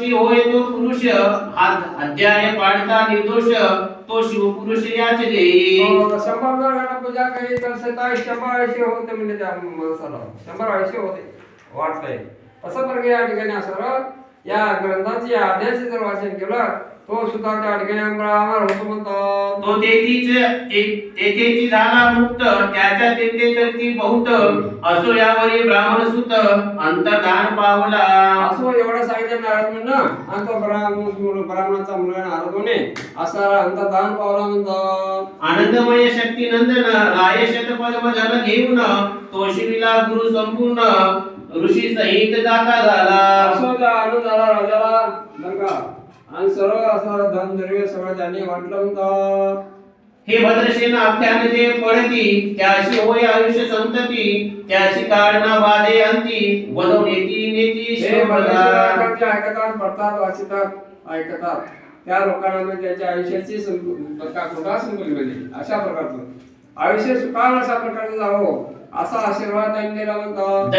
तपस्वी होय तो पुरुष, हा अध्याय पाडता निर्दोष, तो शिवपुरुष याच देई. 100 जणांना पूजा केली तर 100 होते म्हणजे त्या माणसाला 100 होते वाटतंय. असं प्रकारे या ठिकाणी असं या ग्रंथाचे आदेश जर वाचन केलं तो सुद्धा त्या ठिकाणी आम्हाला होतो म्हणतात. तो तेथेची झाला मुक्त, त्याच्या तेथे ती बहुत, असो यावरी ब्राह्मण सुत अंतर्धान पावला. असो एवढं सांगितलं नारद म्हणणं आणि तो ब्राह्मणाचा मुलगा नारद म्हणे असा अंतर्धान पावला म्हणतात. आनंदमय शक्ती नंदन राय शतपद्म जन घेऊन, तोशिविला गुरु संपूर्ण ऋषी सहित जाता झाला. असो त्या आनंद झाला राजाला नका आणि सर्व असं धन द्रव्य सगळं त्यांनी वाटलं म्हणतात. हे भद्रसेन आख्यान जे पडती, त्याशी होय आयुष्य संतती, त्याची काढना बाधे अंती, वधव नेती हे शिवप्रदा. ऐकतात पडतात वाचतात ऐकतात त्या लोकांना त्याच्या आयुष्याची कुठा संपली अशा प्रकारचं आयुष्य सुखान अशा प्रकारचं जावं असा आशीर्वाद त्यांनी दिला म्हणतात.